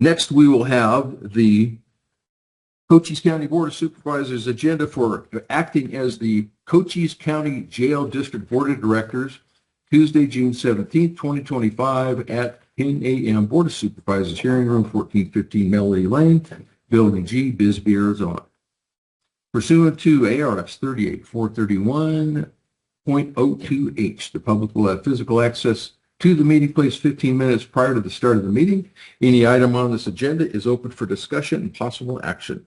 Next, we will have the Cochise County Board of Supervisors agenda for acting as the Cochise County Jail District Board of Directors, Tuesday, June 17th, 2025 at 10 a.m. Board of Supervisors Hearing Room, 1415 Melody Lane, Building G, Bisbee, Arizona. Pursuant to ARS 38431.02H, the public will have physical access to the meeting place 15 minutes prior to the start of the meeting. Any item on this agenda is open for discussion and possible action.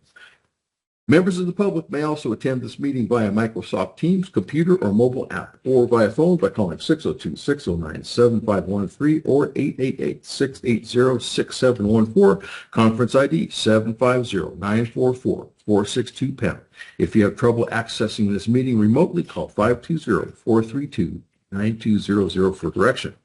Members of the public may also attend this meeting via Microsoft Teams, computer, or mobile app, or via phone by calling 602-609-7513 or 888-680-6714, conference ID 750-944-462#. If you have trouble accessing this meeting remotely, call 520-432-9200 for direction.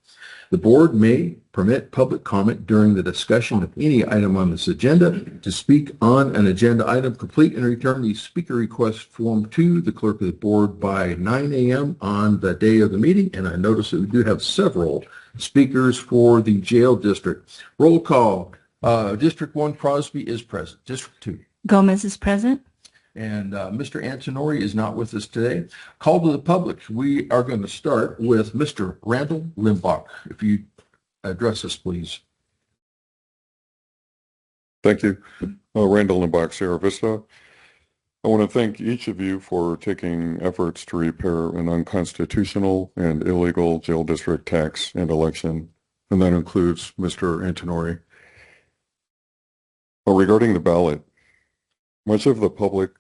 The board may permit public comment during the discussion of any item on this agenda. To speak on an agenda item, complete and return the speaker request form to the clerk of the board by 9 a.m. on the day of the meeting. And I notice that we do have several speakers for the jail district. Roll call. District 1, Crosby is present. District 2. Gomez is present. And Mr. Antonori is not with us today. Call to the public. We are going to start with Mr. Randall Limbach. If you address us, please. Thank you. Randall Limbach, Sierra Vista. I want to thank each of you for taking efforts to repair an unconstitutional and illegal jail district tax and election, and that includes Mr. Antonori. Regarding the ballot, much of the public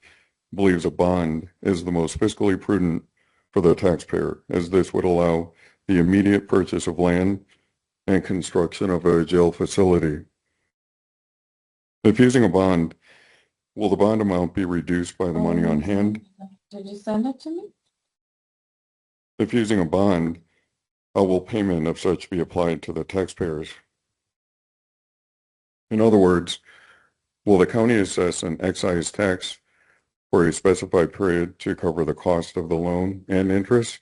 believes a bond is the most fiscally prudent for the taxpayer, as this would allow the immediate purchase of land and construction of a jail facility. If using a bond, will the bond amount be reduced by the money on hand? Did you send it to me? If using a bond, how will payment of such be applied to the taxpayers? In other words, will the county assess an excise tax for a specified period to cover the cost of the loan and interest,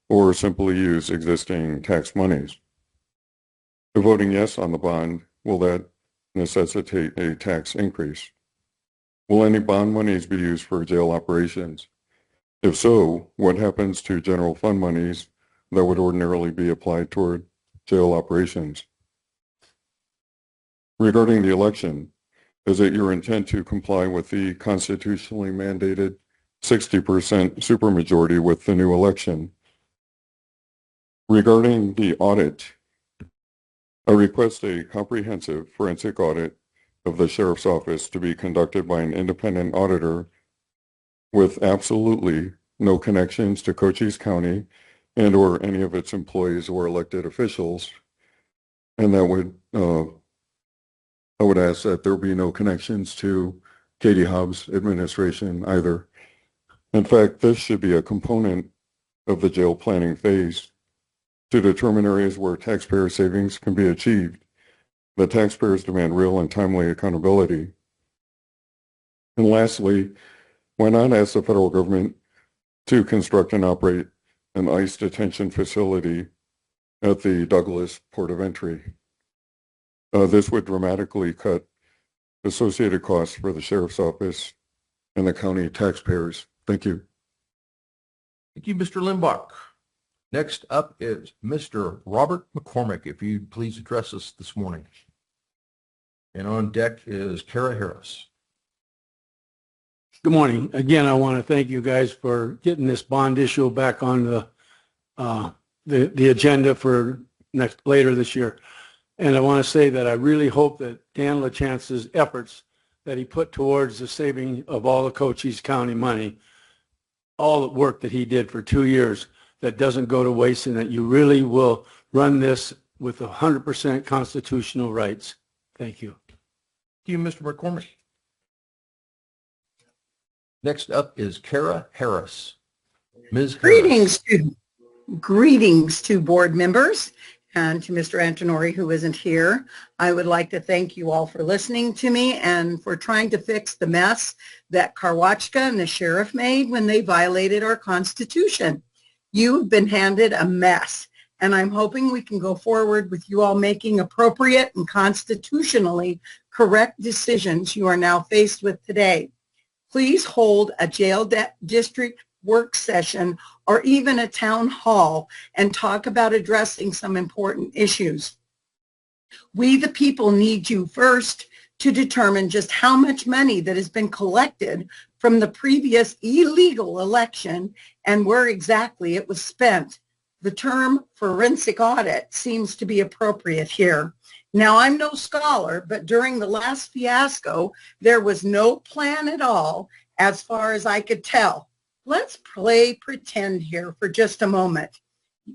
or simply use existing tax monies? If voting yes on the bond, will that necessitate a tax increase? Will any bond monies be used for jail operations? If so, what happens to general fund monies that would ordinarily be applied toward jail operations? Regarding the election, is it your intent to comply with the constitutionally mandated 60% supermajority with the new election? Regarding the audit, I request a comprehensive forensic audit of the Sheriff's Office to be conducted by an independent auditor with absolutely no connections to Cochise County and or any of its employees or elected officials, and that would I would ask that there be no connections to Katie Hobbs' administration either. In fact, this should be a component of the jail planning phase to determine areas where taxpayer savings can be achieved. The taxpayers demand real and timely accountability. And lastly, why not ask the federal government to construct and operate an ICE detention facility at the Douglas Port of Entry? This would dramatically cut associated costs for the Sheriff's Office and the county taxpayers. Thank you. Thank you, Mr. Limbach. Next up is Mr. Robert McCormick, if you'd please address us this morning. And on deck is Kara Harris. Good morning. Again, I want to thank you guys for getting this bond issue back on the agenda for later this year. And I want to say that I really hope that Dan LaChance's efforts that he put towards the saving of all the Cochise County money, all the work that he did for 2 years, that doesn't go to waste, and that you really will run this with 100% constitutional rights. Thank you. Thank you, Mr. McCormick. Next up is Kara Harris. Ms. Harris. Greetings to board members and to Mr. Antonori, who isn't here. I would like to thank you all for listening to me and for trying to fix the mess that Karwachka and the sheriff made when they violated our Constitution. You've been handed a mess, and I'm hoping we can go forward with you all making appropriate and constitutionally correct decisions you are now faced with today. Please hold a jail district work session or even a town hall and talk about addressing some important issues. We, the people, need you first to determine just how much money that has been collected from the previous illegal election and where exactly it was spent. The term forensic audit seems to be appropriate here. Now, I'm no scholar, but during the last fiasco, there was no plan at all as far as I could tell. Let's play pretend here for just a moment.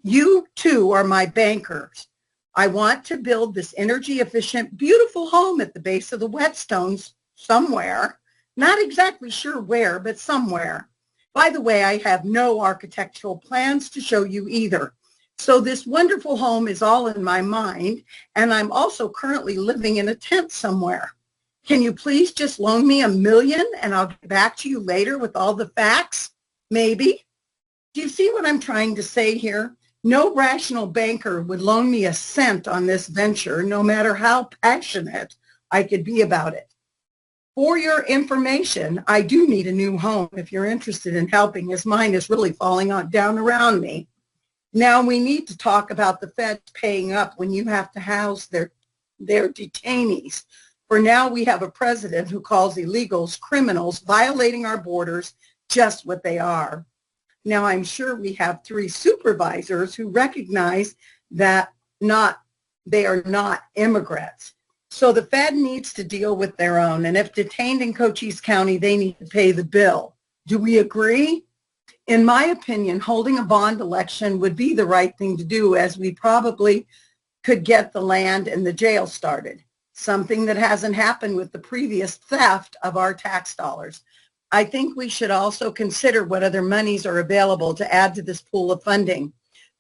You too are my bankers. I want to build this energy efficient, beautiful home at the base of the Whetstones somewhere. Not exactly sure where, but somewhere. By the way, I have no architectural plans to show you either. So this wonderful home is all in my mind, and I'm also currently living in a tent somewhere. Can you please just loan me $1 million and I'll get back to you later with all the facts? Maybe. Do you see what I'm trying to say here? No rational banker would loan me a cent on this venture, no matter how passionate I could be about it. For your information, I do need a new home if you're interested in helping, as mine is really falling down around me. Now we need to talk about the feds paying up when you have to house their detainees. For now, we have a president who calls illegals criminals violating our borders just what they are. Now, I'm sure we have 3 supervisors who recognize that they are not immigrants. So the Fed needs to deal with their own. And if detained in Cochise County, they need to pay the bill. Do we agree? In my opinion, holding a bond election would be the right thing to do, as we probably could get the land and the jail started, something that hasn't happened with the previous theft of our tax dollars. I think we should also consider what other monies are available to add to this pool of funding.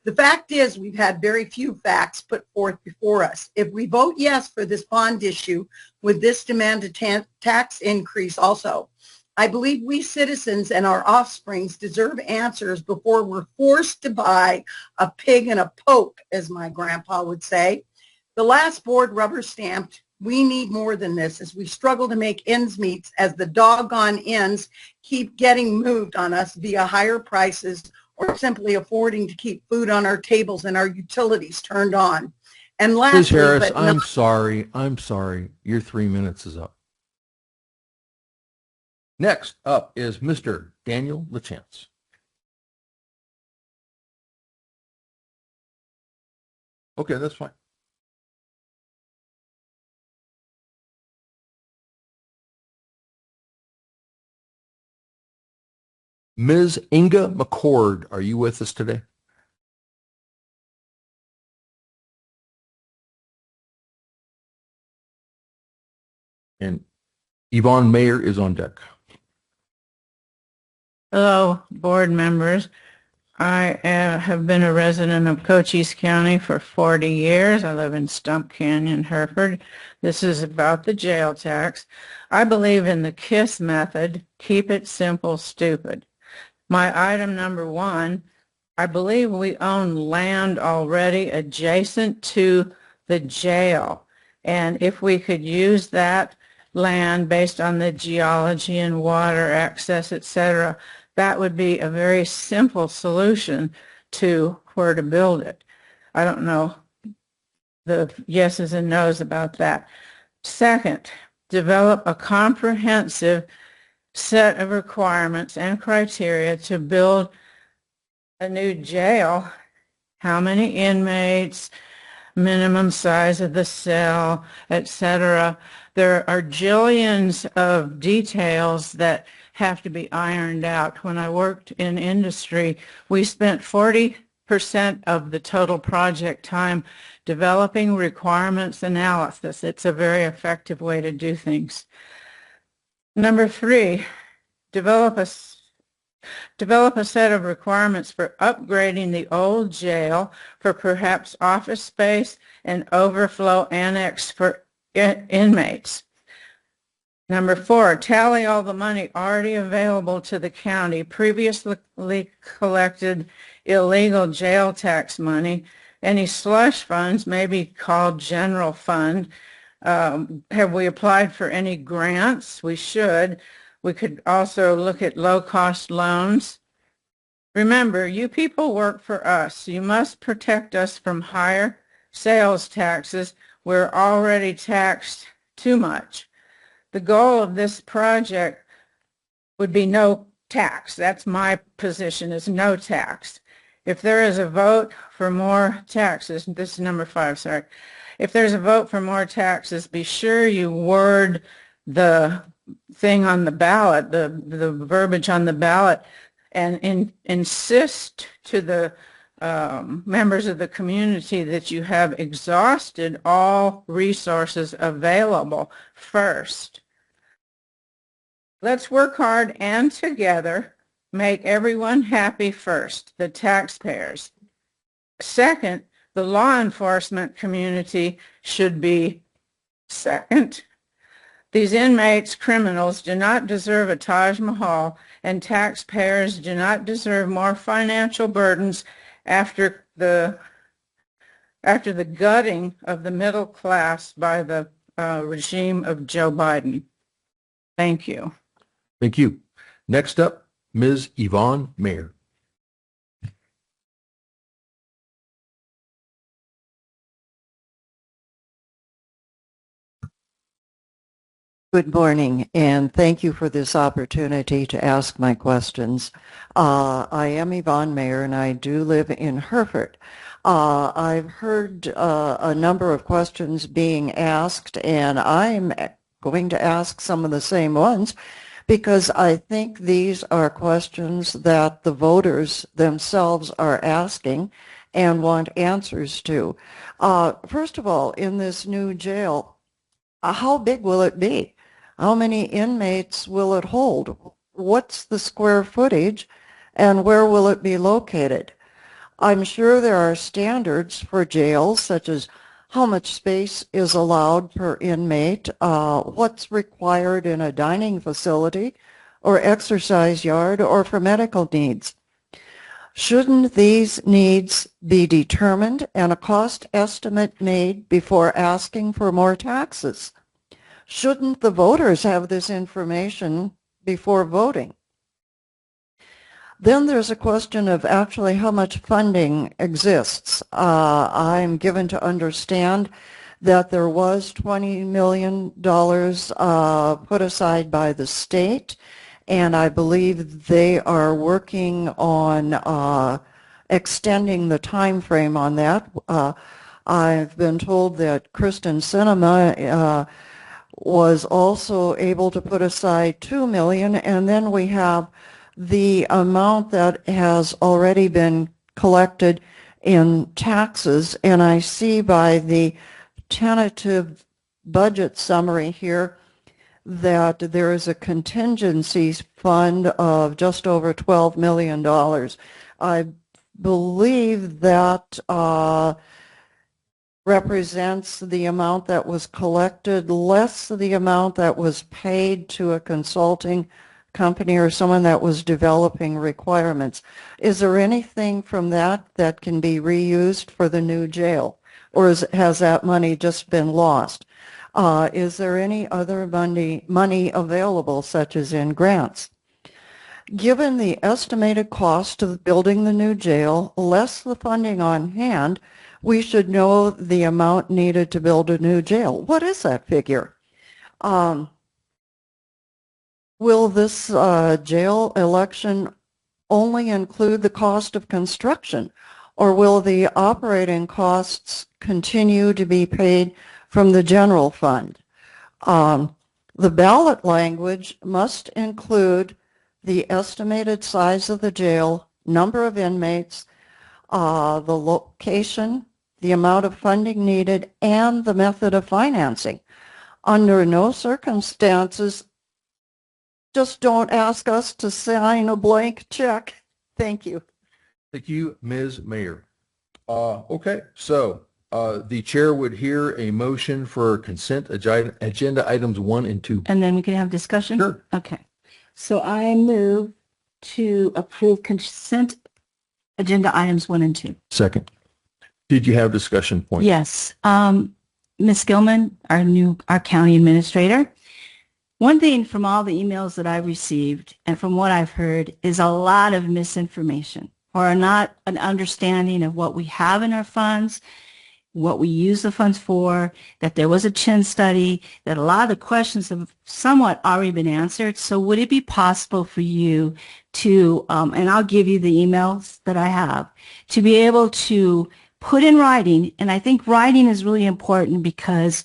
The fact is, we've had very few facts put forth before us. If we vote yes for this bond issue, would this demand a tax increase also? I believe we citizens and our offsprings deserve answers before we're forced to buy a pig in a poke, as my grandpa would say. The last board rubber stamped, we need more than this as we struggle to make ends meet, as the doggone ends keep getting moved on us via higher prices or simply affording to keep food on our tables and our utilities turned on. And lastly, Ms. Harris, but I'm sorry. Your 3 minutes is up. Next up is Mr. Daniel LaChance. Okay, that's fine. Ms. Inga McCord, are you with us today? And Yvonne Mayer is on deck. Hello, board members. I have been a resident of Cochise County for 40 years. I live in Stump Canyon, Hereford. This is about the jail tax. I believe in the KISS method, keep it simple, stupid. My item number 1, I believe we own land already adjacent to the jail. And if we could use that land based on the geology and water access, etc., that would be a very simple solution to where to build it. I don't know the yeses and nos about that. Second, develop a comprehensive set of requirements and criteria to build a new jail. How many inmates, minimum size of the cell, etc. There are jillions of details that have to be ironed out. When I worked in industry, we spent 40% of the total project time developing requirements analysis. It's a very effective way to do things. Number 3, develop a set of requirements for upgrading the old jail for perhaps office space and overflow annex for inmates. Number 4, tally all the money already available to the county, previously collected illegal jail tax money, Any slush funds may be called general fund. Have we applied for any grants? We should. We could also look at low-cost loans. Remember, you people work for us. You must protect us from higher sales taxes. We're already taxed too much. The goal of this project would be no tax. That's my position, is no tax. If there is a vote for more taxes, this is number 5, sorry. If there's a vote for more taxes, be sure you word the thing on the ballot, the verbiage on the ballot, and insist to the members of the community that you have exhausted all resources available first. Let's work hard and together make everyone happy first, the taxpayers. Second, the law enforcement community should be second. These inmates, criminals, do not deserve a Taj Mahal, and taxpayers do not deserve more financial burdens after the gutting of the middle class by the regime of Joe Biden. Thank you. Thank you. Next up, Ms. Yvonne Mayer. Good morning, and thank you for this opportunity to ask my questions. I am Yvonne Mayer, and I do live in Hereford. I've heard a number of questions being asked, and I'm going to ask some of the same ones because I think these are questions that the voters themselves are asking and want answers to. First of all, in this new jail, how big will it be? How many inmates will it hold? What's the square footage, and where will it be located? I'm sure there are standards for jails, such as how much space is allowed per inmate, what's required in a dining facility or exercise yard or for medical needs. Shouldn't these needs be determined and a cost estimate made before asking for more taxes? Shouldn't the voters have this information before voting? Then there's a question of actually how much funding exists. I'm given to understand that there was $20 million put aside by the state, and I believe they are working on extending the time frame on that. I've been told that Kristen Sinema was also able to put aside $2 million, and then we have the amount that has already been collected in taxes, and I see by the tentative budget summary here that there is a contingency fund of just over $12 million. I believe that represents the amount that was collected less the amount that was paid to a consulting company or someone that was developing requirements. Is there anything from that that can be reused for the new jail, or has that money just been lost? Is there any other money available, such as in grants? Given the estimated cost of building the new jail, less the funding on hand, we should know the amount needed to build a new jail. What is that figure? Will this jail election only include the cost of construction, or will the operating costs continue to be paid from the general fund? The ballot language must include the estimated size of the jail, number of inmates, the location, the amount of funding needed, and the method of financing. Under no circumstances, just don't ask us to sign a blank check. Thank you. Thank you, Ms. Mayer. Okay, so the chair would hear a motion for consent agenda items 1 and 2. And then we can have discussion? Sure. Okay. So I move to approve consent agenda items 1 and 2. Second. Did you have discussion points? Yes. Ms. Gilman, our county administrator. One thing from all the emails that I've received and from what I've heard is a lot of misinformation or not an understanding of what we have in our funds, what we use the funds for, that there was a chin study, that a lot of the questions have somewhat already been answered. So would it be possible for you to, and I'll give you the emails that I have, to be able to put in writing, and I think writing is really important because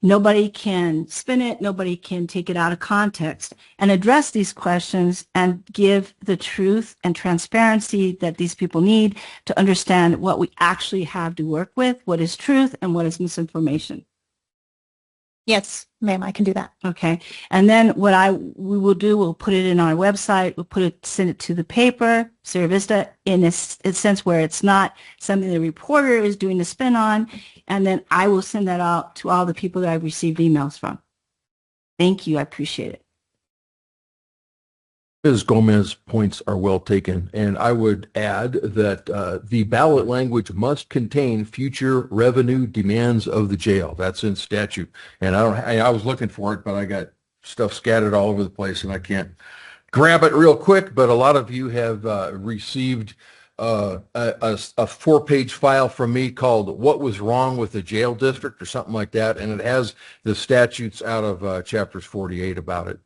nobody can spin it, nobody can take it out of context, and address these questions and give the truth and transparency that these people need to understand what we actually have to work with, what is truth and what is misinformation. Yes, ma'am, I can do that. Okay. And then we will do, we'll put it in our website, send it to the paper, Sierra Vista, in a sense where it's not something the reporter is doing the spin on. And then I will send that out to all the people that I've received emails from. Thank you. I appreciate it. Ms. Gomez's points are well taken, and I would add that the ballot language must contain future revenue demands of the jail. That's in statute, and I was looking for it, but I got stuff scattered all over the place, and I can't grab it real quick. But a lot of you have received a 4-page file from me called "What Was Wrong with the Jail District" or something like that, and it has the statutes out of chapters 48 about it.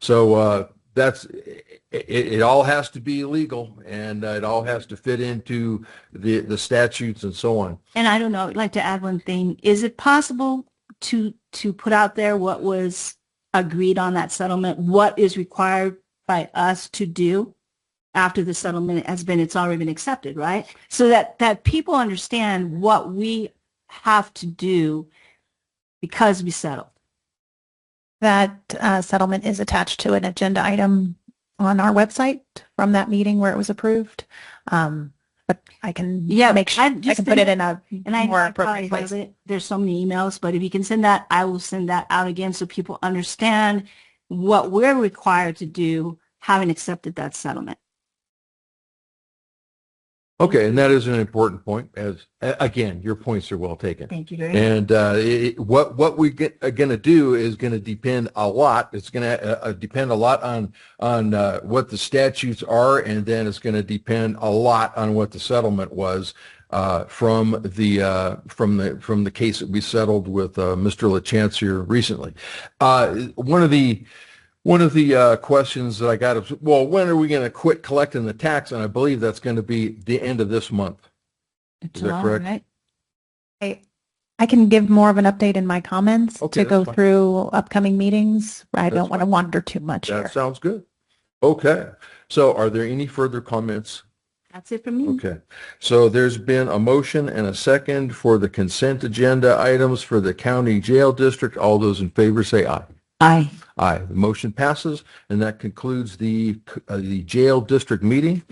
So. It all has to be legal, and it all has to fit into the statutes and so on. And I don't know, I'd like to add one thing. Is it possible to put out there what was agreed on that settlement, what is required by us to do after the settlement it's already been accepted, right? So that people understand what we have to do because we settled. That settlement is attached to an agenda item on our website from that meeting where it was approved. But I can make sure I can put it in a more appropriate place. There's so many emails, but if you can send that, I will send that out again so people understand what we're required to do having accepted that settlement. Okay, and that is an important point. As again, your points are well taken. Thank you very much. And what we are going to do is going to depend a lot. It's going to depend a lot on what the statutes are, and then it's going to depend a lot on what the settlement was from the case that we settled with Mr. LaChancellor recently. One of the questions that I got is, well, when are we going to quit collecting the tax? And I believe that's going to be the end of this month. Is that correct? Right? I can give more of an update in my comments Okay, to go that's fine. through upcoming meetings. I That's don't want to fine. wander too much That here. sounds good. Okay. So are there any further comments? That's it for me. Okay. So there's been a motion and a second for the consent agenda items for the county jail district. All those in favor say aye. Aye. Aye. The motion passes, and that concludes the jail district meeting.